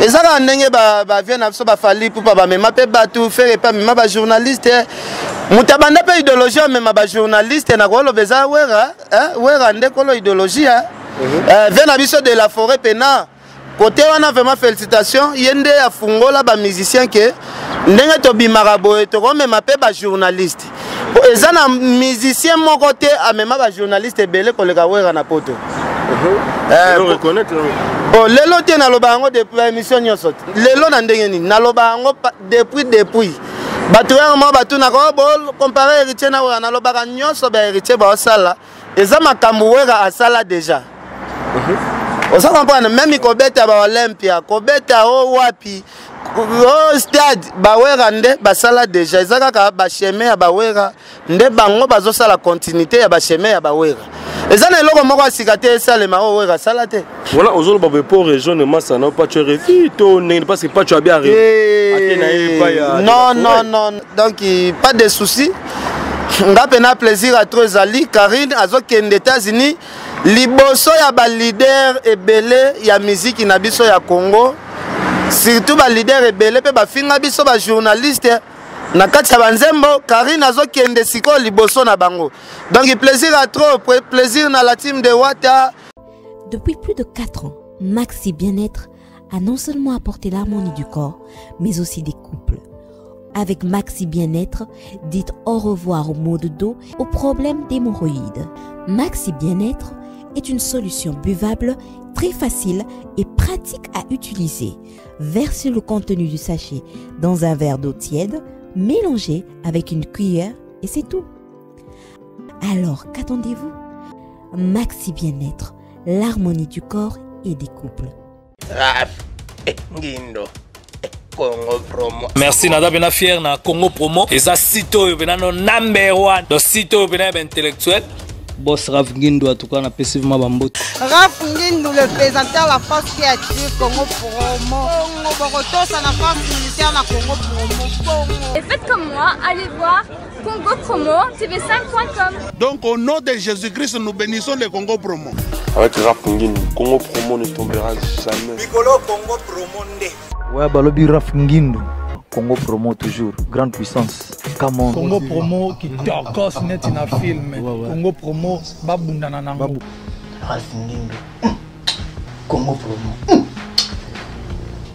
Et ça quand ndenge ba vient na so ba fali pour ba mema pe batu faire pas mema ba journaliste mutabanda pe idéologie mema ba journaliste na ko lo beza wera ndeko lo idéologie vient na biso de la forêt pena côté wana vraiment félicitations yende ya fungola ba musicien que ndenge to bimara boye to ko mema pe ba journaliste eza na musicien mon côté a mema ba journaliste belé ko le ka wera na poto reconnaître oh lelo te na loba ngo depuis émission nyonso lelo na ndenge ni na loba ngo depuis batu yango batu na ko bol comparer héritier na wa na loba ka nyonso ba héritier ba osala eza makambo wera asala déjà on s'en comprend même ko beta ba Olympia ko beta o wapi o stade ba wera nde ba sala déjà eza kaka ba chemin ya ba wera nde bango bazo sala continuité ya ba chemin ya ba wera. Et ça n'est pas moi qui a ça les maraux ouais salate. Voilà aujourd'hui pour régionnement ça n'a pas tu réfléchi parce que pas tu as bien non donc pas de soucis. On a peine plaisir à trop Ali Karine azoki aux États-Unis liboso ya ba leader ebele ya musique na biso ya Congo surtout ba leader ebele pe ba finga biso ba journaliste. Na kati ya banzembo Karine azokende siko liboso na bango. Donc plaisir à trop, plaisir dans la team de Wata. Depuis plus de 4 ans, Maxi Bien-être a non seulement apporté l'harmonie du corps, mais aussi des couples. Avec Maxi Bien-être, dites au revoir aux maux de dos, aux problèmes d'hémorroïdes. Maxi Bien-être est une solution buvable, très facile et pratique à utiliser. Versez le contenu du sachet dans un verre d'eau tiède, mélangez avec une cuillère et c'est tout. Alors, qu'attendez-vous? Maxi Bien-être, l'harmonie du corps et des couples. Merci Nada Bena fier na Congo Promo. Et ça sito bena no number 1. Donc sito bena intellectuel. Boss Raf Ngindo en tout cas on a passivement bambote. Raf Ngindo le présentateur la force créative Congo Promo. Boroto ça la force militaire na Congo Promo. Et faites comme moi, allez voir Congo Promo tv5.com. Donc au nom de Jésus-Christ nous bénissons le Congo Promo. Avec Raf Ngindo, Congo Promo ne tombera jamais. Bigolo Congo Promo nde. Ouais balobi Raf Ngindo. Congo Promo toujours, grande puissance. Congo Promo qui torcos net in a film. Congo Promo babunda nanango. Ralph Ngindo. Congo Promo.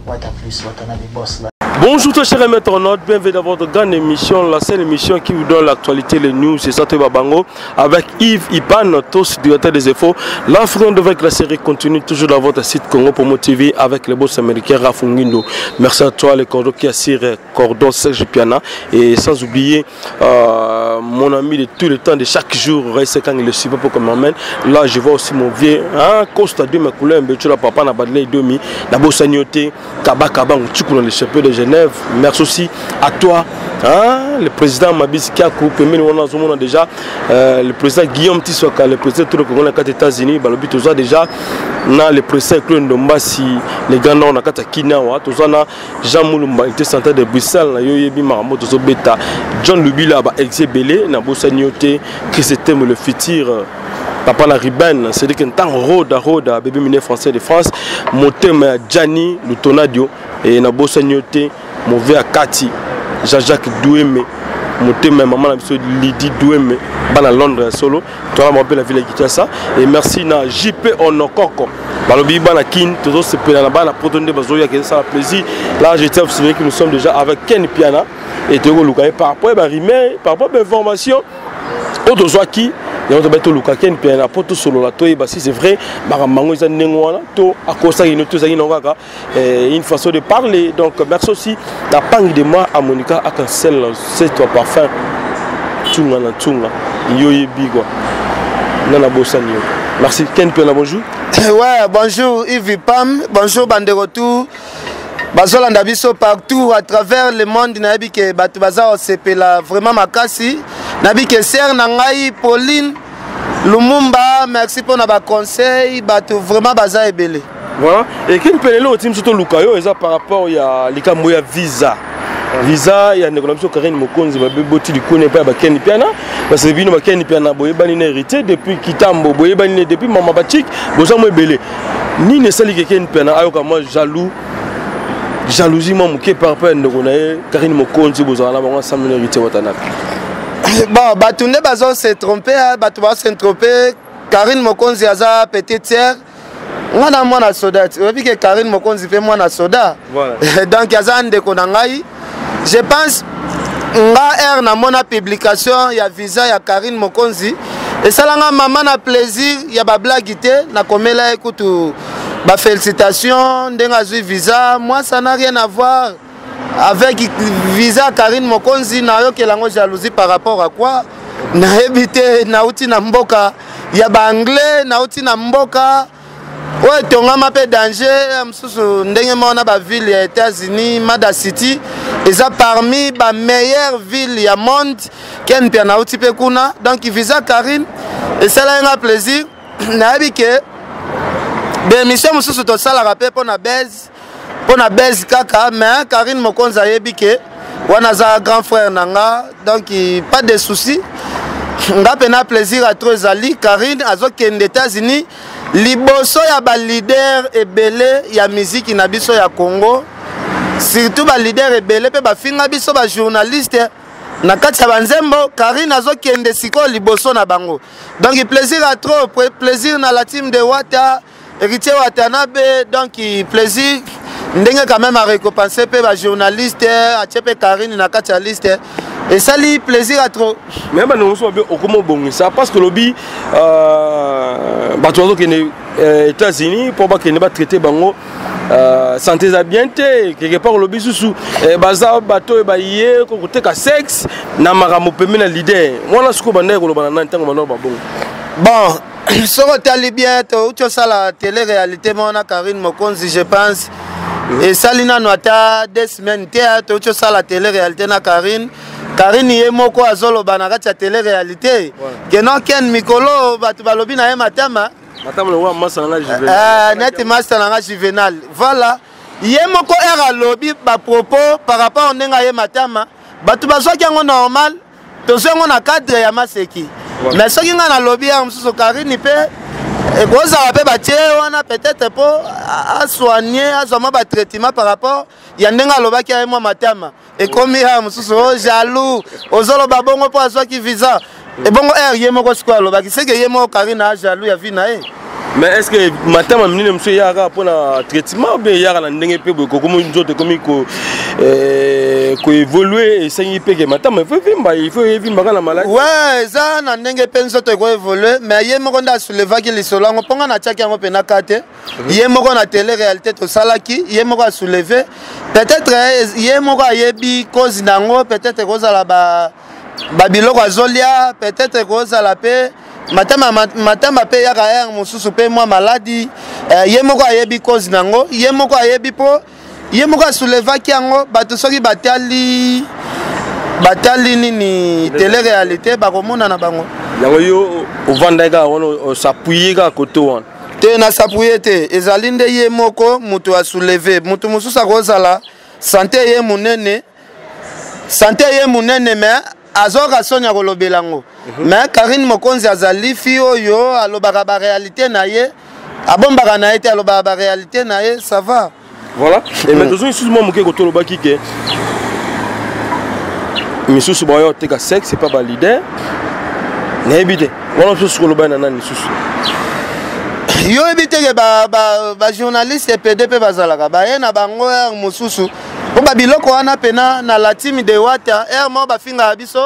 What a plus, what a boss là. Bonjour tous chers internautes, bienvenue dans votre grande émission, la seule émission qui vous donne l'actualité, les news, c'est Sato Babango avec Yves Ipan, tous directeur des infos. L'Afrique avec la série continue toujours dans votre site Congo Promo TV avec le boss américain Raf Ngindo. Merci à toi, les cordons qui assirent cordon Serge Piana et sans oublier mon ami de tout le temps, de chaque jour, c'est quand il le suit pour qu'on m'emmène. Là, je vois aussi mon vieux Costa de ma couleur, un papa n'a pas de demi, la bosse agnoté, Kabakaba, on tue dans les chapeaux de Genève. Merci aussi à toi, le président Mabis Kiakou, déjà, le président Guillaume Tissoka, le président de tout le Congo, les États-Unis, déjà, le président Claude Ndombasi, les grands noms, Kinawa, Jean Moulumba, il était centre de Bruxelles, John Lubila, Exébélé, Nabosa Nyoté, Christem le futur. Papa la Riben, c'est-à-dire qu'un temps Roda, bébé miné français de France, mon thème Gianni, le Tonadio, et Nabosa Nyoté, mon verre Kati, Jean-Jacques Douémé, mon thème maman Lydie Douémé, à Londres solo, toi la la ville qui ça, et merci na JP Onokoko, Balobi Banakin, toujours ce pénal là-bas, la protonde Bazoya qui ça plaisir. Là, je tiens à vous souvenir que nous sommes déjà avec Ken Piana et Théo Lukaï par rapport à Rimé, par rapport à l'information, autres qui et on te Luka Ken Piana pour tout solo là, toi si c'est vrai, Maramango ils ont tout à cause ça ils une façon de parler. Donc merci aussi la pangue de moi à Monica à cancel c'est toi parfum tunga na tunga yoye bigwa nana bosanio. Merci Ken Piana, bonjour. Ouais, bonjour Yves Pam, bonjour bande retour. Bazolanda biso partout à travers le monde nabi ke batu baza osepela vraiment makasi nabi ke ser nangai Pauline Lumumba, merci pour na ba conseil batu vraiment baza ebele. Voilà, et qui peut le team surtout Lukayo et ça par rapport ya likambo ya visa. Visa ya négociation Karine Mokonzi ba beboti du connaît pas ba Ken Piana parce que bino ba Ken Piana boye bani hérité depuis Kitambo boye bani depuis Mama Batik boza mo ebele. Ni ne sali ke Ken Piana ayo ka moi jaloux jalousie moi moké par rapport à Ndogonaye Karine Mokonzi bozala bango ensemble héritier Watanabe. Bon, batunde bazo se tromper, batu ba se tromper. Karine Mokonzi aza petite sœur. Ngana mwana soda. Vous que Karine Mokonzi fait mwana soda. Voilà. Donc yaza ndeko na ngai. Je pense nga na mona publication ya visa ya Karine Mokonzi. Et ça nga maman na plaisir ya ba blague té na komela ekutu ba félicitations ndenga zui visa. Moi ça n'a rien à voir avec visa Karine Mokonzi na yo kelango jalousie par rapport à quoi na ebité na uti na mboka ya ba anglais na uti na mboka ouais tonga mape danger msusu ndenge mona ba ville ya États-Unis Mada City eza parmi ba meilleures villes ya monde ken pia na uti pe kuna donc visa Karine et ça là un plaisir na ebike be mission msusu to sala rapé pour na base kaka mais Karine Mokonzi ayebike wana za grand frère nanga donc pas de soucis nga pena plaisir à trop ezali Karine azokende États-Unis liboso ya ba leader ebele ya musique na biso ya Congo surtout ba leader ebele pe ba finga biso ba journaliste na kati ya banzembo Karine azokende siko liboso na bango donc plaisir à trop plaisir na la team de Wata héritier Watanabe donc plaisir ndenge quand même à récompenser pe ba journaliste a tchepe Karine na kati ya liste et ça li plaisir à trop mais ba non so bien okomo bongisa parce que lobi bato qui ne États-Unis pour ba kene ba traiter bango santé za bien te quelque part lobi susu baza bato ba yé ko koteka sexe na maramo pemé na leader mona suko banda ko lobana na ntango mano ba bongo bon soko tali bien to uto sala télé réalité mona Karine Mokonzi je pense et salina no ata 2 semaines te uto sala télé réalité na Karine ye moko azolo bana kati ya télé réalité que non ken mikolo batu balobi na ye matama le wa masa na juvenal net master na juvenal voilà ye moko era lobi ba propos par rapport ndenga ye matama batu bazoki yango normal to zongo na cadre ya maseki mais soki nga na lobi ya msusu Karine pe ekozala pe batie wana peut-être po a soigner azoma ba traitement par rapport ya ndenga alobaki ya mo matama et comme ya msusu jaloux ozolo babongo po azwaki visa et bongo ye moko siko alobaki c'est que ye moko Karine a jaloux ya vie na ye mais est-ce que matama mnene monsieur yaka pour na traitement ou bien yaka na ndenge pe ko comme nzote comme ko évoluer et c'est pe que matama il faut vimba kana maladie ouais ça na ndenge pe nzote ko évoluer mais ye moko nda souleva ki lisolango ponga na tchaki yango pe na kate ye moko na télé réalité to salaki ye moko a soulever peut-être ye moko ayebi cause nango peut-être kozala ba biloko azolia peut-être kozala pe matama pe yaka er mususu pe moi maladie ye moko ayebi cause nango ye moko ayebi po ye moko souleva ki yango bato soki batali nini télé réalité bakomona na bango yango yo ovandaka wono s'appuyer ka côté wana te na s'appuyer te ezali nde ye moko mutu a soulever mutu mususu akozala santé ye munene mais azoka sonya kolobelango mais Karine Mokonzi azali fi oyo alobaka ba réalité na ye abombaka na ye te alobaka ba réalité na ye ça va voilà et maintenant excuse-moi moké ko tolobaki ke misusu boyo teka sexe c'est pas ba leader na ebite wala misusu koloba na nani misusu yo ebite ke ba journaliste PDP bazalaka ba ye na bango mususu po ba biloko wana pena na la team de Wata mo ba finga biso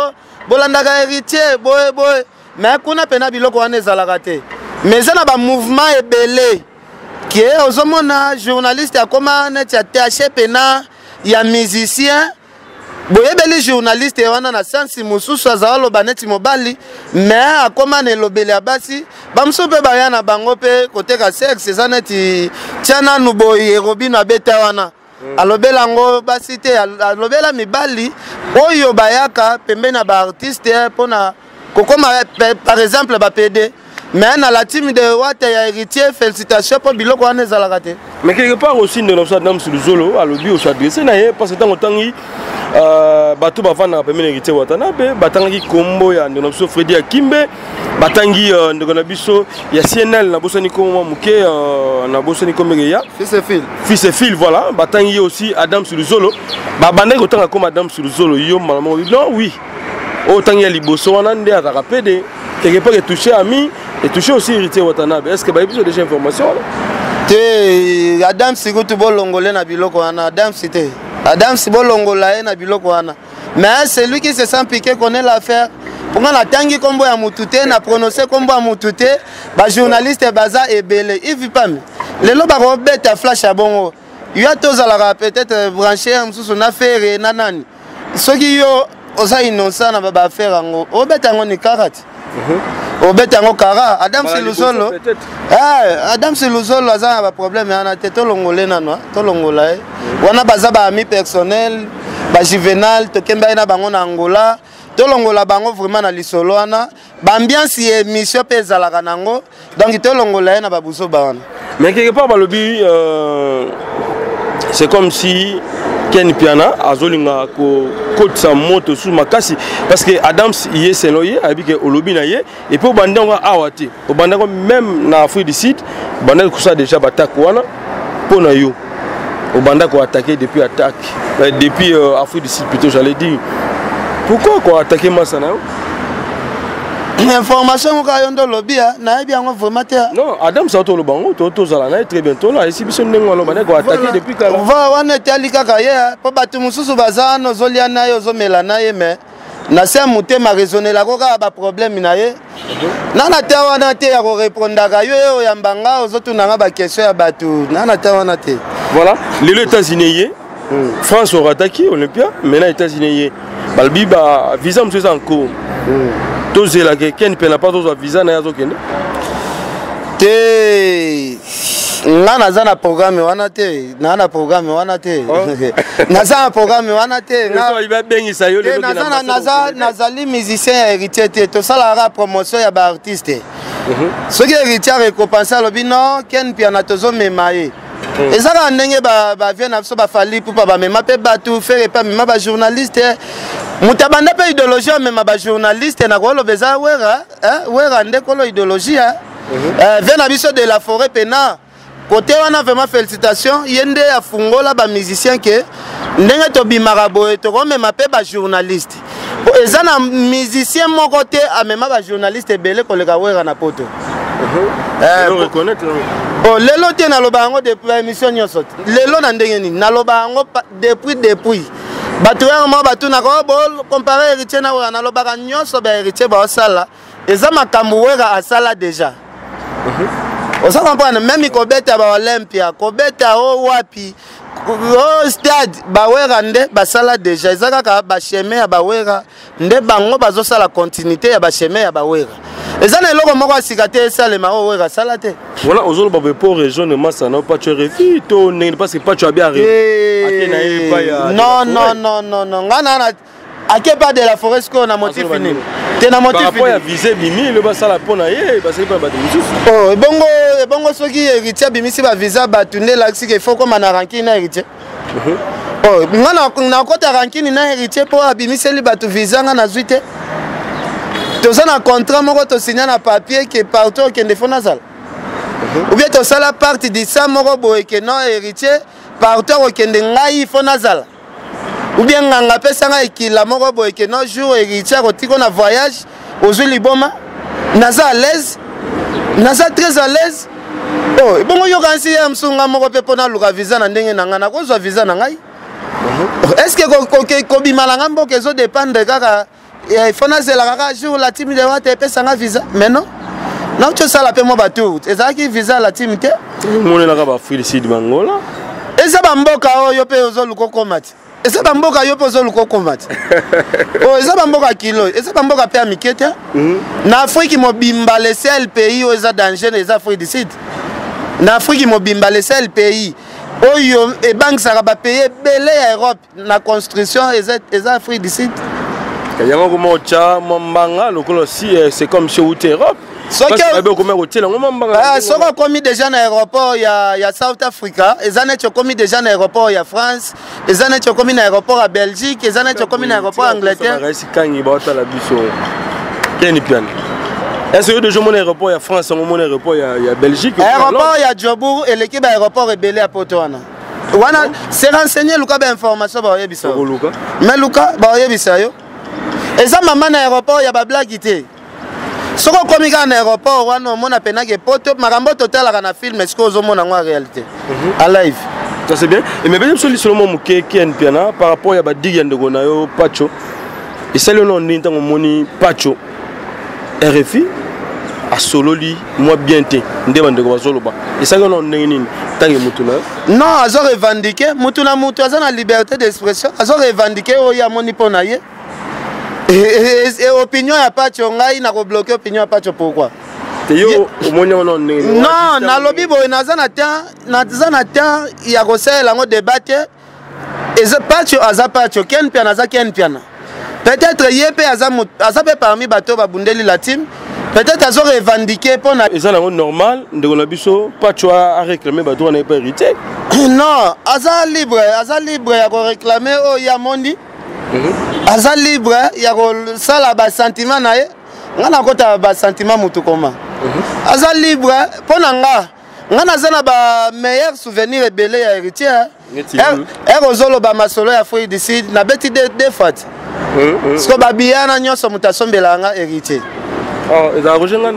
bolandaka héritier boy mais kuna pena biloko wana ezalaka te mais ça na ba mouvement ebele qui ozomona journaliste akoma net ya TH pena ya musicien boyebeli journaliste wana na sensi mususu azalo baneti mobali mais akoma ne lobele abasi bamso pe bayana bango pe côté ka sexe ça neti tiana nuboy Robin abeta wana alobela ngo basi te alobela mibali oyo bayaka pembeni na ba artiste pona kokoma par exemple ba PD mais na la team de Wata ya héritier félicitations pour biloko wana ezalaka te mais quelque part aussi de notre dame sur le solo alobi au s'adresser na ye parce que tant tangi bato bavana pembeni héritier Watanabe batangaki kombo ya notre Freddy Akimbe batangi ndeko na biso ya CNL na bosani ko muke na bosani ko megeya fils et fil voilà batangi aussi Adam Suluzolo babanda ko tanga comme Adam Suluzolo yo maman non oui autant ya liboso wana nde azaka pede quelque part touché ami et touché aussi héritier Watanabe est-ce que ba biso déjà information te Adam Sigutu bolongole na biloko wana Adam cité Adam Sibolongola na biloko wana mais c'est lui qui se sent piqué connaît l'affaire pour nga tangi kombo ya mutute na prononcer kombo ya mutute ba journaliste baza ebele il vit pas les loba robeta flash à bongo il y a tous à la peut-être brancher mususu na faire na nani soki yo oza innocent na ba faire ngo obeta ngo ni karate obeta ngo kara Adam Siluzolo Adam Siluzolo aza ba problème yana te to longolé nano to longola wana baza ba ami personnel ba juvenal to kemba na bango na Angola to longola bango vraiment na lisolo wana ba ambiance émission pe zalaka nango donc to longola na ba buso ba wana mais quelque part balobi c'est comme si Ken Piana azolinga ko kotsa moto sous makasi parce que Adams yé seloye abi ke olobi na ye et puis bandanga awati o bandanga même na Afrique du Sud bandanga ko ça déjà batak wana pona yo o bandanga ko attaquer depuis attaque depuis Afrique du Sud plutôt j'allais dire pourquoi ko attaquer Masana information ko ayondo lobia na bien vraiment te non Adam ça to lobango to zala na très bientôt là ici biso ndenge lo bandanga ko attaquer depuis quand va wana talika ka ye po batu mususu bazana zolia na yo zomela na ye mais na se mutema raisonner la ko ka ba problème na ye nana te wana te ya ko répondre ka yo ya mbanga ozotuna ba question ya batu nana te wana te voilà les États-Unis France aura attaqué Olympia maintenant États-Unis balbi ba visa monsieur en cours tous la Ken pena pas tous visa na yazo kende te ngana zana programme wana te na programme wana te na za programme wana te na iba bengisa yo le nazali musicien héritier te to sala ra promotion ya ba artiste ce qui héritier récompense lobi non Ken piana tozo memaye ezaka ndenge ba vient na so ba fali pour ba mema pe batu faire pas mema ba journaliste mutabanda pe idéologie mema ba journaliste na ko lo beza wera ndeko lo idéologie vient na biso de la forêt pena côté wana vraiment félicitations yende ya fungola ba musicien que ndenge to bimara boye to ko mema pe ba journaliste ezana musicien mon côté a mema ba journaliste belé ko le ka wera na poto reconnaître oh lelo te na lobango depuis émission nyosot lelo na ndenge ni na lobango depuis batu vraiment batu na ko bol comparer héritier na wana lobaka nyoso ba héritier ba sala eza makambo wera asala déjà osa comprendre même ko beta ba Olympia ko beta o wapi o stade ba wera nde ba sala déjà ezaka ka ba chemin ya ba wera nde bango bazo sala continuité ya ba chemin ya ba wera ezana eloko moko asikate esalema o wera sala te voilà ozolo ba pour rejoindre Masana pas tu refi to parce que pas tu as bien non ngana ake pas de la forêt ko na motif fini te na motif fini ya viser bimi le ba sala pona ye ba sala ba de oh bongo soki héritier bimisi ba visa ba tunde la sike faut comme na ranking na héritier oh ngana na kota ranking na héritier pour abimisi li ba tu visa ngana zuite toza na contrat moko to signer na papier que partout que ndefo nazala ou bien to sala partie de ça moko boye que non héritier partout que ndengai fo nazala ou bien nganga pesa nga ekila moko boye que non jour héritier otiko na voyage ozwi liboma naza à l'aise naza très à l'aise oh bongo yo kansi ya msunga moko pe pona luka visa na ndenge na ngana kozwa visa na ngai est-ce que ko bimala ngambo kezo dépendre kaka il faut nazela kaka jour la team de wate pesa nga visa mais non tu ça la pe mo batou ezaki visa la team te mona la ba félicite bangola eza ba mboka oyo pe ozo luko komati eza ba mboka yo pe ozo luko komati oh eza ba mboka kilo eza ba mboka pe amikete na Afrique mobimba le seul pays où eza danger eza Afrique du Sud na Afrique mobimba le seul pays oyo e banque saka ba payer belé à Europe na construction eza Afrique du Sud yango ko mocha mambanga lokolo si c'est comme chez Europe soko komi déjà na aéroport ya South Africa ezane komi déjà na aéroport ya France ezane komi na aéroport ya Belgique ezane komi na aéroport Angleterre resi kangi ba tala biso Ken piano Est-ce que déjà mon aéroport il y a France, mon aéroport il y a Belgique? Aéroport il y a Djobourg et l'équipe aéroport est belé à Potoana. Wana c'est renseigné Luka ba information ba yebisa. Mais Luka ba yebisa yo. Et ça maman na aéroport il y a ba blague ité. Soko komika na aéroport wana mona pena ke poto makambo total na film est-ce que ozomona en réalité à live. Ça c'est bien. Et mais bien sur seulement muké qui en piana par rapport ya ba digue ndeko na yo Pacho. Et ça le nom n'intango moni Pacho. RFI a sololi moi bien té ndeba ndeko bazoloba. Et ça le nom nini tangi mutuna. Non, azo revendiquer mutuna mutu azana liberté d'expression, azo revendiquer o ya moni pona ye. Et opinion ya Pacho ngai na ko bloquer opinion ya Pacho pourquoi? Non, na lobby boy nazana temps ya ko sala ngo débattre. Et Pacho aza Pacho ken piana za ken piana. Peut-être yepé aza pe parmi bato ba bundeli la team. Peut-être azo revendiquer pour na eza normal ndeko na biso Pacho a réclamer bato na pas hérité. Non, aza libre ya ko réclamer o ya mondi. Aza libre ya ko sala ba sentiment na ye. Ngana kota ba sentiment mutu koma. Aza libre pona nga nazana ba meilleur souvenir belé ya héritier. Ozolo ba masolo ya Afrique du Sud na beti de fat. Sko ba biana nyonso mutasombela nga héritier. Eza Rogengan.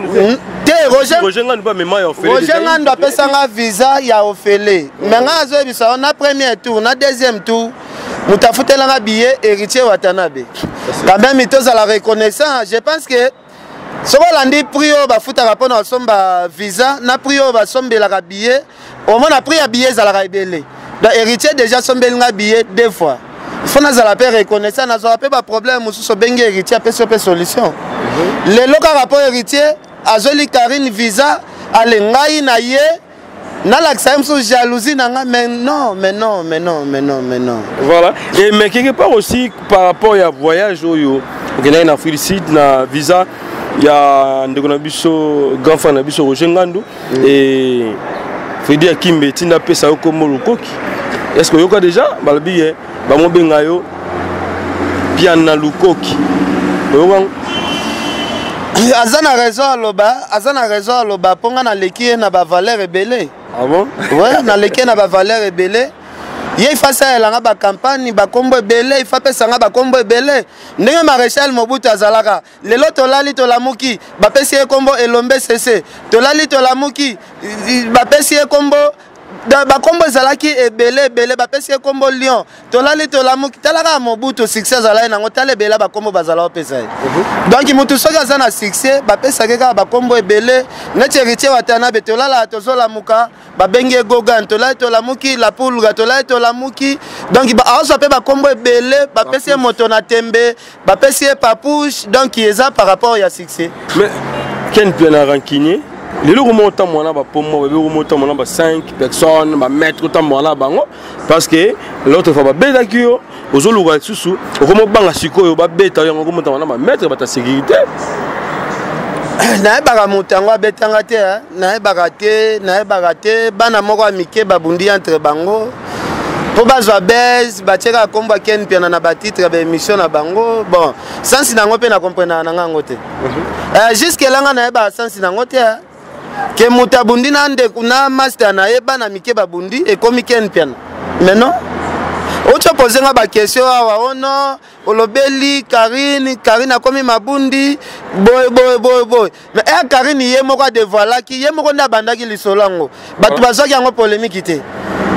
Rogengan ba mema ya ofele. Rogengan doit pesa nga visa ya ofele. Mais nga azo bisa na premier tour, na deuxième tour. Mutafutela nga billet héritier Watanabe. Quand même il toza la reconnaissance, je pense que si on a dit que ba futa rapport na somba visa na prio ba sombela ka billet au moins a pris à billet za la rebelle. Donc héritier déjà sombela billet deux fois. Il faut na za la paix reconnaissance na za pas problème musu so bengi héritier pe solution. Le loka rapport héritier azoli Karine visa ale ngai na ye na l'accent sur jalousie nanga mais non. Voilà. Et mais quelque part aussi par rapport à voyage oyo en Afrique du Sud na visa il y a ndeko na biso grand frère na biso Roger Ngandu et Fedi Akimbe tina pesa ko molukoki. Est-ce que yoka déjà balabi ba mo benga yo piana lukoki. Azana raison aloba ponga na leki na ba valeur rebelle. Ah bon? Ouais, na leki na ba valeur rebelle. Il faut ça la ba campagne ba kombo belé il faut pesa nga ba kombo belé ndenge maréchal Mobutu azalaka lelo tolali tolamuki ba pesi kombo elombe cc tolali tolamuki ba pesi kombo ba kombo zalaki ebele ba pesi kombo lion tolali tolamuki talaka Mobutu succès azalaki nango tale bela ba kombo bazala pesa donc mutu soki aza na succès ba pesa kaka ba kombo ebele neti héritier Watanabe tolala tozola muka ba bengi gogan tolali tolamuki la poule tolali tolamuki donc ba azo pe ba kombo ebele ba pesi moto na tembe ba pesi papouche donc eza par rapport ya succès mais ken pena rancunier les lourds montants moi là ba pomo ba montants moi là ba 5 personnes ba mettre tant moi là bango parce que l'autre fois ba beta kio ozoluka susu okomo banga sikoyo ba beta yango montants moi là ba mettre ba ta sécurité na baka mutango betanga te na baka te bana moko amike babundi entre bango po bazwa base batieka komba ken piana na ba titre ba émission na bango bon sans nango pe na comprendre na ngango te jusque là na ba sans nango te ke mutabundi na ndeko na master na yeba na mike babundi e komi ken piana mais non ocho poser nga ba question awa ono olobeli Karine a komi mabundi boy mais Karine ye moko dévoila ki ye moko nda bandaki lisolango batu bazaki yango polémique te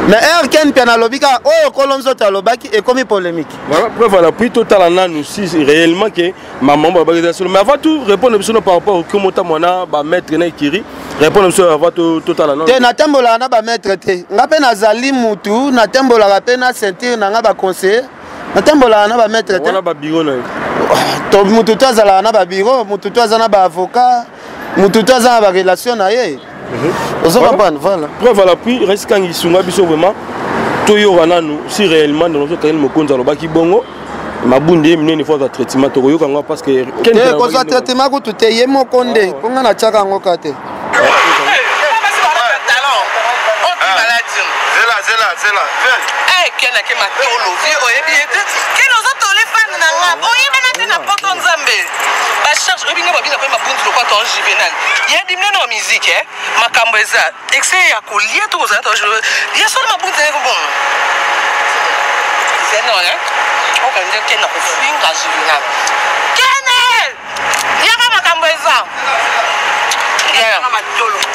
mais ken piana lobika oyo kolonzo talobaki e komi polémique voilà preuve à l'appui total nanu si réellement que maman ba mais avant tout répondre par rapport au komota mona ba maître na Kiri répondre sur avant tout total nanu te na tembola na ba maître te ngape na zali mutu na tembola ngape na ceinture na nga ba conseiller na tembola na ba maître te na ba bureau na to mutu to azala na ba bureau mutu to azana ba avocat mutu to azana ba relation na ye voilà. Preuve à l'appui, reste quand ils sont vraiment Toyo Rananu, si réellement dans notre carrière, Mokonza Lobaki Bongo, ma bundi une fois de traitement, Toyo Kanga parce que. Quel est le traitement que tu es Mokonde, comment la Tchaka Ngokate? C'est là. Eh, qui est-ce qui m'a fait au levier? Qui nous a tous les fans?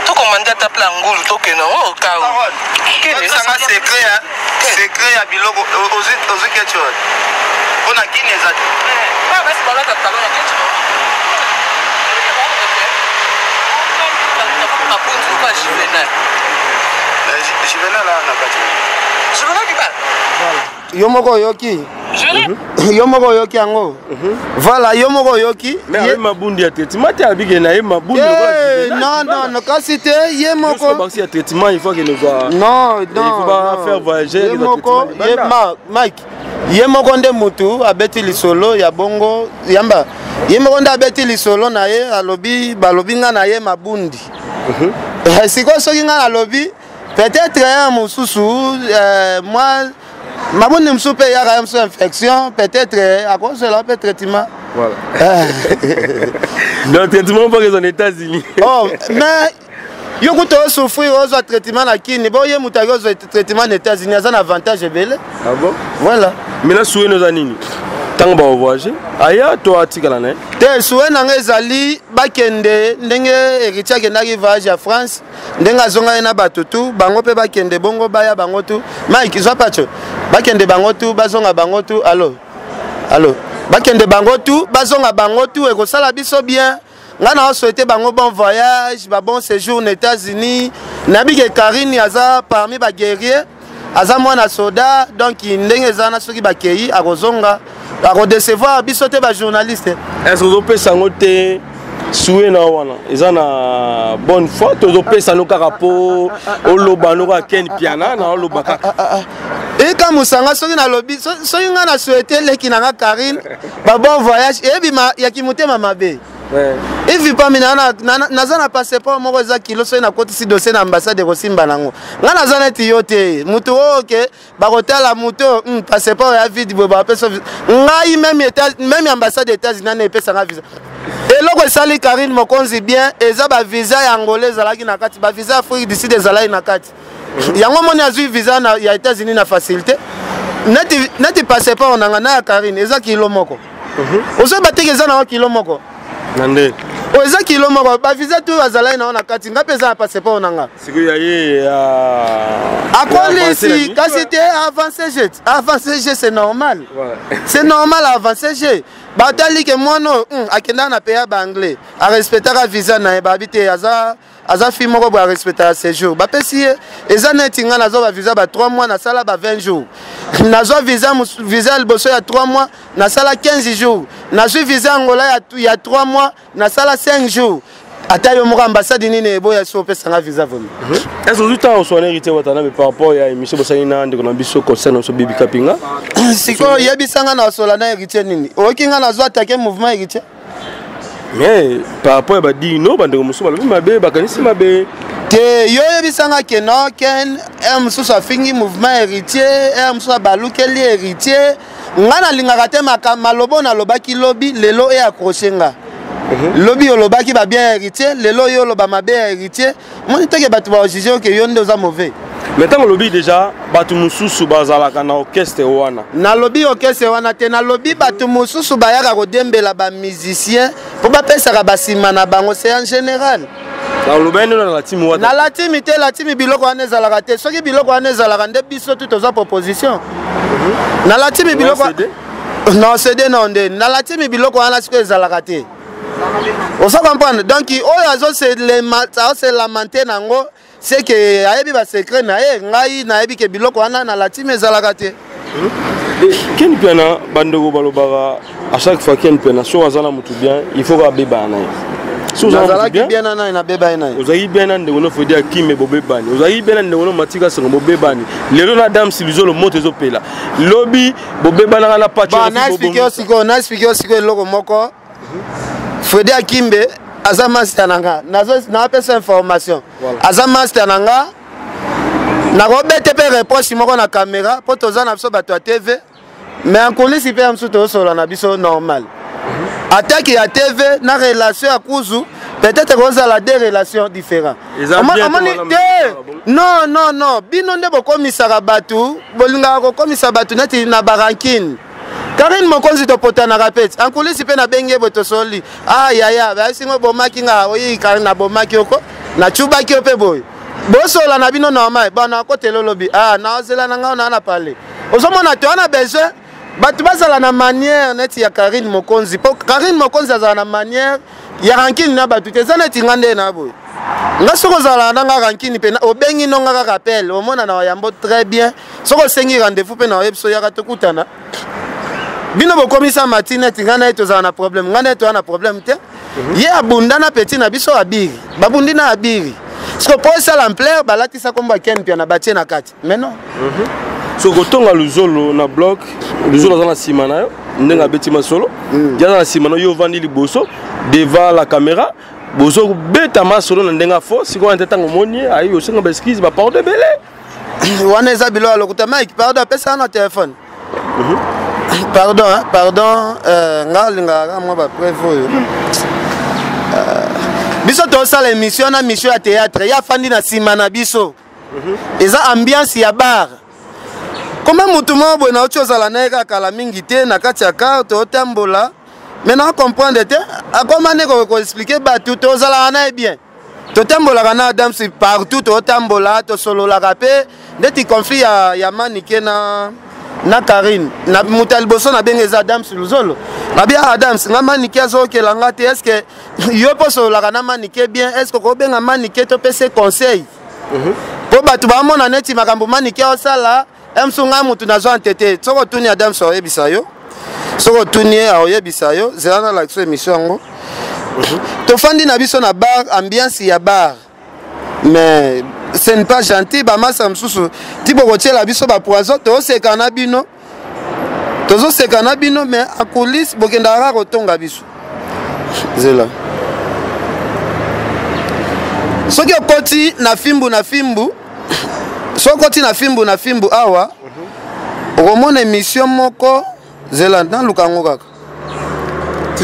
tout commandé à ta plan goût tout que non au cas où ça secret secret à biloko aux quelque chose on a qui les a pas parce que là ta talon quelque chose ma ponte pas Juvenal là na kati Juvenal qui parle Yomoko yoki Yomoko yoki yango voilà Yomoko yoki mais mabundi ya traitement tu as bigé na mabundi non kasi te Yemoko parce que traitement il faut que nous voit non il faut pas faire voyager Yemoko Mike Yemoko nde mutu abeti lisolo ya bongo yamba Yemoko nde abeti lisolo na ye alobi balobi nga na ye mabundi siko soki nga alobi peut-être un mususu moi mabundi msupe ya quand même infection peut-être à cause de la traitement voilà le traitement pas que aux États-Unis oh mais yoko to souffrir aux traitement na kini bo ye mutaki aux traitement aux États-Unis ça un avantage belé ah bon voilà mais là soué nos anini tant ba voyager aya to atikala na te soué na ngezali bakende ndenge héritier kendaki voyage à France ndenga zonga na batutu bango pe bakende bongo baya bango tu Mike zo pacho bakende bango tu bazonga bango tu allo bakende bango tu bazonga bango tu e ko sala biso bien nga na souhaiter bango bon voyage ba bon séjour aux États-Unis nabi ke Karine aza parmi ba guerrier aza mwana soda donc ndenge zana soki bakei akozonga akodecevoir biso te ba journaliste est-ce que vous peut sangote soué na wana eza na bonne foi to pesa no karapo oloba no ka ken piana na oloba ka et quand musanga soki na lobby soki nga na souhaiter leki na Karine ba bon voyage et bima ya kimutema mabe et vi pas mina na za na passeport moko za kilo so na koti si dossier na ambassade de Rosimba nango nga na za na tiyote mutu oke ba kotala mutu passeport ya vide bo ba peso ngai même ambassade des États-Unis na pesa nga visa et loko sali Karine mokonzi bien eza ba visa ya angolaise alaki na kati ba visa Afrique du Sud ezalaki na kati yango moni azui visa na ya États-Unis na facilité neti passeport nanga na Karine eza kilo moko ozo batekeza na kilo moko nande oza kilo moko ba visa tu azalai na kati nga pesa na passeport nanga siku ya ye akolisi kasi te avancer jet c'est normal c'est normal avancer jet batali ke mono akenda na pays ba anglais a respecter ka visa na ba habiter aza fi moko ba respecter séjour ba pesi eza neti nga nazo ba visa ba 3 mois na sala ba 20 jours nazo visa liboso ya 3 mois na sala 15 jours nazo visa Angola ya 3 mois na sala 5 jours ata yo moko ambassade nini eboya so pesa nga visa vraiment est-ce que tout en son hérité watana mais par rapport ya émission bosani ndeko na biso concerne so bibi kapinga siko yebisanga na sola na hérité nini okinga nazo attaquer mouvement hérité mais par rapport ba dino bandeko musu balobi mabe bakanisi mabe te yo yebisanga ke no ken mususu afingi mouvement héritier mususu balukeli héritier ngana lingaka te malobo na lobaki lobi lelo e accrochenga lobi olobaki ba bien héritier lelo yo loba mabe héritier moni teke batu ba juger que yo ndoza mauvais maintenant lobby déjà batu mususu bazalaka na orchestre wana na lobby orchestre wana te na lobby batu mususu bayaka kodembela ba musicien po ba pesa ba sima na bango c'est en général na lobeno na la team wana na la team biloko wana ezalaka te soki biloko wana ezalaka nde biso tout oza proposition na la team biloko non CD non nde na la team biloko wana siko ezalaka te on s'en comprend donc oyo azo c'est lamenté nango c'est que ayebi ba secret na ye ngai na yebi ke biloko wana na la team ezalaka te ken pena bandego balobaka à chaque fois ken pena so azala mutu bien il faut ba beba na so azala ki bien na beba na ozayi bien na ndeko no fodi akime bobebani ozayi bien na ndeko no matika sango bobebani lelo na dame silizo lo moto ezopela lobi bobebana na patch na expliquer osiko eloko moko Freddy Akimbe aza master nanga na pesa information aza master nanga na robete pe réponse moko na caméra po toza na biso bato ya TV mais en coulisses il peut am soto solo na biso normal attaque ya TV na relation à Kuzu peut-être que ça a des relations différentes non bino nde bokomisaka batu bolingaka kokomisa batu neti na barankine Karine Mokonzi to potana rapete en coulisses pe na benge boto soli yaya ba singo bomaki nga oyi Karine na bomaki oko na chubaki ope boy bosola na bino normal bana ko telolobi na ozela na nga na parler ozomona to ana besoin batu basala na manière neti ya Karine Mokonzi po Karine Mokonzi azala na manière ya rankine na batu te zana tingande na boy nga soko zala na nga rankine pe obengi no nga rappel omona na yambo très bien soko sengi rendez-vous pe na webso ya katokutana bino bokomisa matine tingana eto zala na problème ngana eto na problème te ye abundana petit na biso abiri babundi na abiri soko po ça l'ampleur balatisa komba ken pia na batie na kati mais non so kotonga luzolo na bloc luzolo za na sima na yo ndenga betima solo ya na sima na yo vandi liboso devant la caméra bozo beta ma solo na ndenga fo siko antetango moni ayi osenga ba excuse ba pardon belé wana eza bilo alokuta Mike pardon pesa na téléphone pardon nga linga mo ba prévo biso to sala émission na mission ya théâtre ya fandi na sima na biso eza ambiance ya bar comment mutu mo bo na ocho zala na ka kala mingi te na kati ya carte otambola mais na comprendre te akomane ko expliquer ba tout to zala na bien to tambola na Adams partout to tambola to solo la rapé ndeti conflit ya manike na Karine na mutal boso na bengeza Adams luzolo na bia Adams nga manike azokela nga te est-ce que yo poso la na manike bien est-ce que ko benga manike to pese conseil po batu ba mona neti makambo manike osala emsunga mutu na zo entete soko tuni Adams oyebisa yo soko tuni oyebisa yo zela la émission ngo to fandi na biso na bar ambiance ya bar mais ce n'est pas gentil ba masa msusu tipo kotiela biso ba poison to seka na bino tozo seka na bino mais a coulisses bokenda ko tonga biso zela soki okoti na fimbu sokoti na fimbu awa okomona émission moko zela na lukango kaka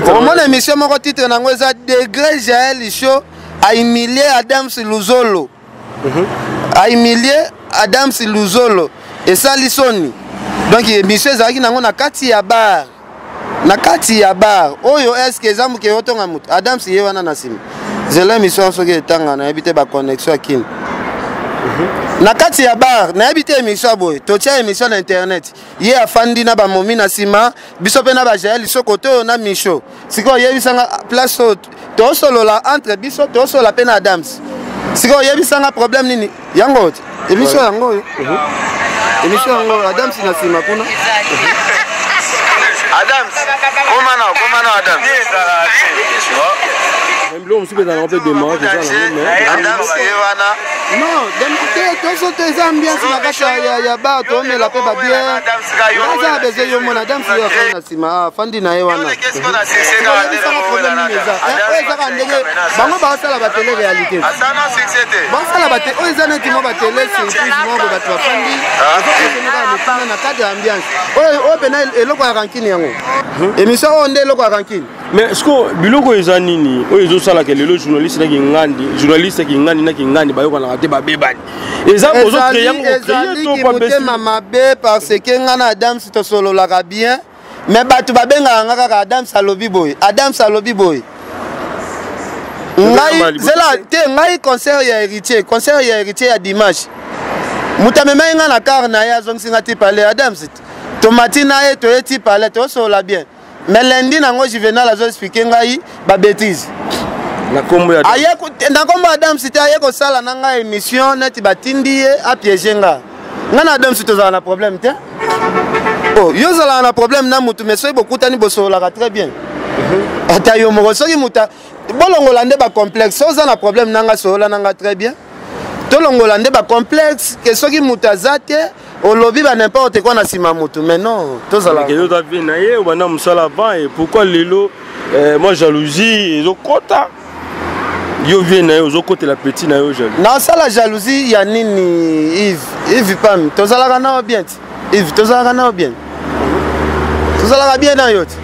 okomona émission moko titre nango eza degré Jaël Show a humilié Adams Luzolo a humilié Adams Luzolo et ça lisoni donc émission ezalaki nango na kati ya bar oyo est-ce que ezamu ke otonga mutu Adams ye wana na sima zela émission soki etanga na yebite ba connexion akini na kati ya bar na yebite émission boy totia émission na internet ye afandi na ba momi na sima biso pe na ba Jaël soko to na Micho siko yebisanga place to solola entre biso to solola pe na Adams siko yebisanga problème nini yango émission yango Adams na sima kuna Adams comment Adams L'homme se fait dans un peu de mort, non, donc les ambiances la cache ya ba to me la pe ba bien. Za beze yo mona Adams yo fana sima fandi na yewana. Qu'est-ce qu'on a c'est problème eza ka ndenge bango ba sala ba télé réalité. Asana succès. Ba sala ba télé o eza na timo ba télé c'est plus mo ba to fandi. Na cadre ambiance. O pena eloko ya rankini yango. Émission on nde eloko ya rankini. Mais est-ce que biloko eza nini o ezo sala ke lelo journaliste ki ngandi na ki ngandi ba yoko na te ba bebani eza bozo créer yango créer to pas besi mabe parce que ngana Adams to solo la bien mais batu ba benga ngaka Adams alobi boy ngai zela te ngai concert ya héritier ya dimanche mutamema ngana karna ya zongsinga ti parler Adams tomatina to eti parler to solo bien mais lundi nango juvenal azo expliquer ngai ba bêtise na kombo ya Adams c'était ayeko sala nanga émission neti batindi a piéger nga ngana Adams tozala na problème te oh yo zala na problème na mutu mais soki bokutani bosola très bien ata yo moko soki muta bolongola nde ba complexe oza na problème nanga sola nanga très bien tolongola nde ba complexe que soki muta zate olobi ba n'importe quoi na sima mutu mais non tozala que yo ta vie na ye wana musala avant et pourquoi lelo moi jalousie ezo kota yo vie na yo zo kote la petit na yo jalousie na ça la jalousie ya nini Yves pam tozala kana bien Yves tozala kana bien ozalaka bien na yo te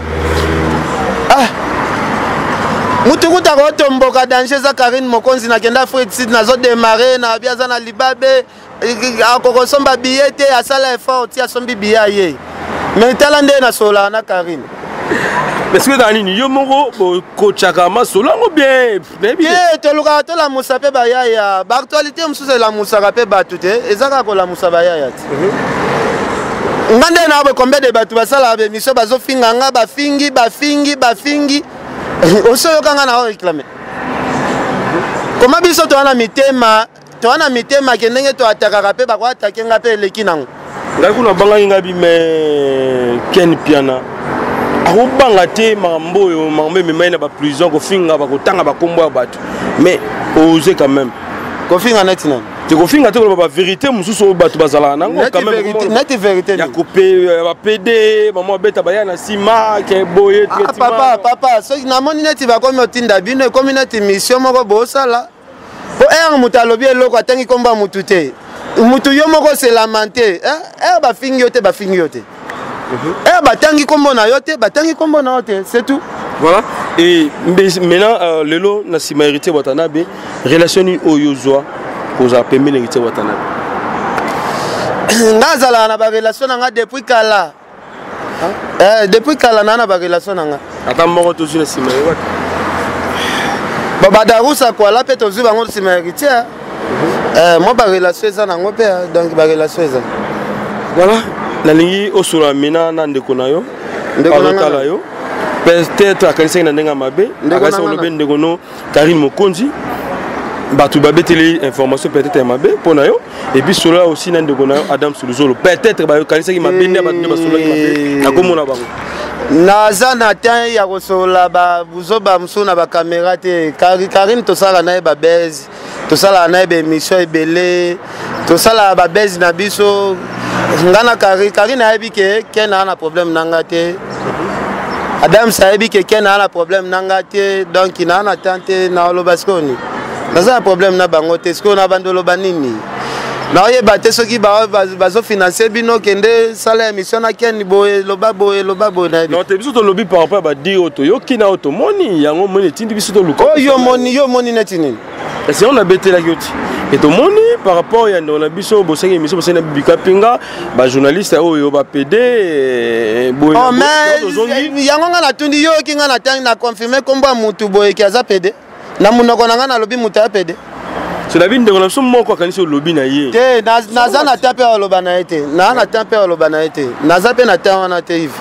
mutu kutaka otomboka danger eza Karine Mokonzi nakenda Afrique Sud nazodemare na bia aza na libabe akokosomba biye te asala effort ti asombi biye aye mais tala nde nasolaka na Karine. Est-ce que Danini, yo moko kochaka masolo ngo bien toluka tola musa pe bayaya ba actualité mususu la musa pe batu te ezaka ko la musa bayaya te ngande na combien de batu basala be mission bazofinga nga bafingi osoyo kanga na réclamer comment biso to wana mitema ke ndenge to ataka pe ba ko atake nga pe leki nango ngai kuna banga ngabi me Ken Piana akobanga te makambo oyo makambo ememai na baprison kofinga bakotanga bakombo ya bato mais ose quand même kofinga neti nani te kofinga te koloba bavérité mosusu oyo bato bazalaka nango quand même neti vérité ya kope bapede mama abeta baya na nsima ke boye papa soki namoni neti bakomi otinda bino ekomi neti mission moko bosala po ere moto alobi eloko atangi kombo ya motu te motu yo moko selama te ere bafingi yo te batangi kombo na yo te c'est tout. Voilà. Et maintenant lelo na sima hérité Watanabe relation ni oyozwa koza pembe hérité Watanabe ngazala na ba relation nga depuis kala na ba relation nga ata moko tozu na sima hérité baba darusa kwa la pe tozu bango sima hérité moi ba relation za nango pe donc ba relation za voilà. Nalingi osura mina na ndeko na yo ndekala yo peut-être akanisa na ndenga mabe akanisa lobe ndeko no Karine Mokonzi batu babeteli information peut-être mabe pona yo et puis cela aussi na ndeko na yo Adam Suluzolo peut-être ba kanisa ki mabe nde batu basola ki mabe nakomona bango naza na temps ya kosola ba buzoba musona ba caméra te Karine tosala na ba base tosala na ba émission ebele tosala ba base na biso ngana Karine ayebi ke kena na problème nanga te Adam sayebi ke kena na problème nanga te donc ina na tante na lobaskoni naza problème na bango te sko na bandolo banini na yeba te soki bazo financer bino kende sala émission na ken boye loba boye na non te biso to lobby par rapport ba di auto yo kina auto moni yango moni tindi biso to luko yo moni netini est-ce on a bêté la yoti et to moni par rapport ya ndona biso bosenge émission bosenge bika pinga ba journaliste oyo ba PD boye oh mais yango nga na tundi yo kinga na tang na confirmer komba mutu boye ki aza PD na munoko nanga na lobi mutu ya PD c'est la vie de relation moko kanisi o lobi na ye te naza na tape oloba na ete na tape oloba na ete naza pe na tape wana te Yves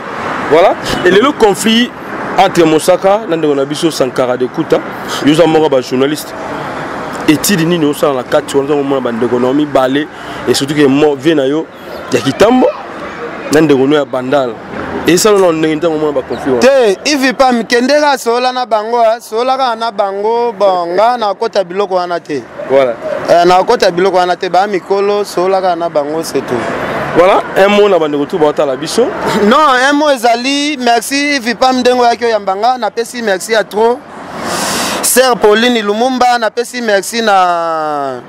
voilà et le conflit entre Mosaka na ndeko biso Sankara de Kuta yoza moko ba journaliste et tidi nini osala na kati wana mona bandeko na mi balé et surtout que mo vient na yo ya kitambo na ndeko no ya bandala et ça non ndenge ntango mona ba conflit te Yves pa mikendera sola na bango na bango bonga na kota biloko wana te voilà na kota biloko wana te ba mikolo sola na bango c'est tout. Voilà, un mot na bande retour bata la biso. Non, un mot ezali, merci Vipam Dengo yakyo yambanga, na pesi merci à trop. Sœur Pauline Lumumba, na pesi merci na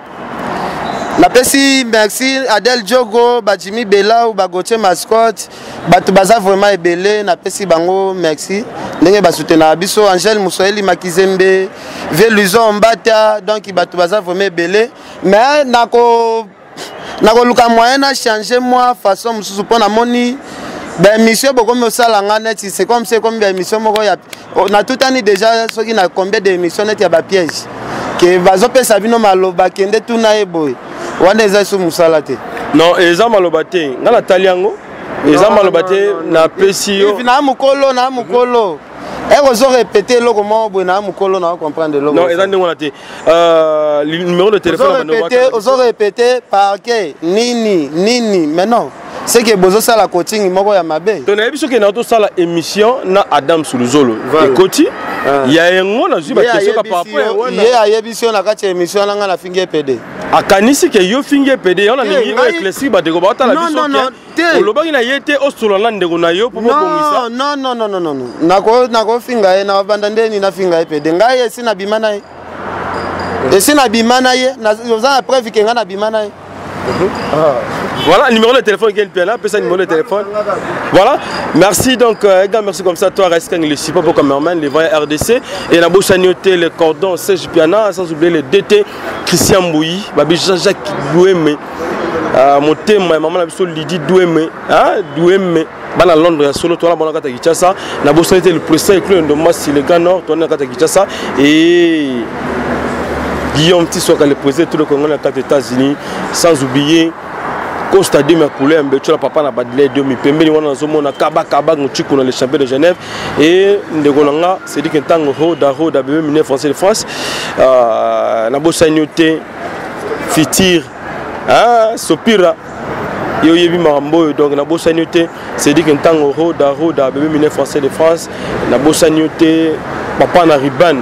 pesi merci Adel Diogo, ba Jimmy Bella ou ba Gauthier Mascotte, batu baza vraiment ebele, na pesi bango merci. Ndenge ba soutenir biso Angèle Moussoeli Makizembe, Veluzo Mbata, donc batu baza vraiment ebele, mais nako luka moyen na changer moi façon mususu pona moni ben mission beaucoup me sala ngana c'est comme émission moko ya na tout année déjà soki na combien d'émissions net ya ba piège que bazo pesa bino maloba kende tuna eboy wana eza su musala te non eza maloba te ngala taliango eza maloba te na pesi yo na mukolo Ozo répéter le comment na mukolo na comprendre le non ezande ngona te le numéro de téléphone ozo répéter par que nini mais non c'est que bozo sala coaching moko ya mabe to na biso ke na to sala émission na Adam Suluzolo et coaching ya yengo na zuba question par rapport ye ayebiso na kati émission nga na finge PD akanisi ke yo finge PD on a ningi éclairci ba de ko ba ta la biso ke olobaki na yete osolo la ndeko na yo popo bongisa non nako finga na banda ndeni na finga PD ngai sina bimana ye sina bimana ye na yoza preuve ke nga na bimana ye Voilà, numéro de téléphone qui est là, puis ça numéro de téléphone. Voilà, merci donc, merci comme ça, toi, reste le support pour cameraman, les vrais RDC, et la bouche à noter le cordon Serge Piana, sans oublier le DT Christian Bouilly, Babi Jean-Jacques Douémé, mon thème, maman la bise Lydie Douémé, Douémé. Bana Londres solo toi la bonne carte Kinshasa na bossa était le président club de Massi le Gana toi na carte Kinshasa et Guillaume Tissoka le président tout le Congo na carte États-Unis sans oublier Costa de Mercoulé Mbecho la papa na badile de mi pembeni wana zomo na kaba ngutiko na le champion de Genève et ndegonanga c'est dit que tango roda bébé miné français de France na bossa nyoté fitir sopira yo yebi marambo donc na bossa nyoté c'est dit que tango roda bébé miné français de France na bossa nyoté papa na riban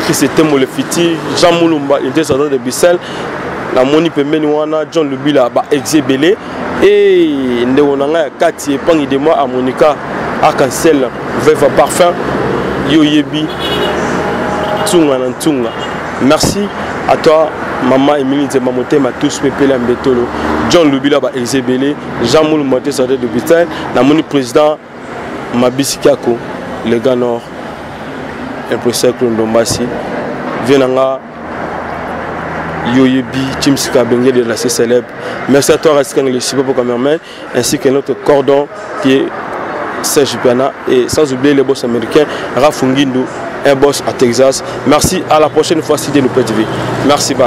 qui c'était mo le fiti Jean Moulumba il était sorti de Bissel la moni pembeni wana John Lubila ba exébélé et ndewonanga kati epangi de moi à Monica Arc-en-Ciel veuve parfum yo yebi tsunga na tsunga. Merci à toi maman Émilie Nzemamote ma tous pepela mbetolo John Lubila ba exébélé Jean Moulumba était sorti de Bissel la moni président Mabisikako le gars nord un professeur Klondombasi vienanga Yoyebi, Chimsika Bengue de la C célèbre. Merci à toi, Raskan le Chipo pour cameraman, ainsi que notre cordon qui est Serge Piana et sans oublier les boss américains, Rafungindu, un boss à Texas. Merci, à la prochaine fois, si Dieu nous peut. Merci, bye.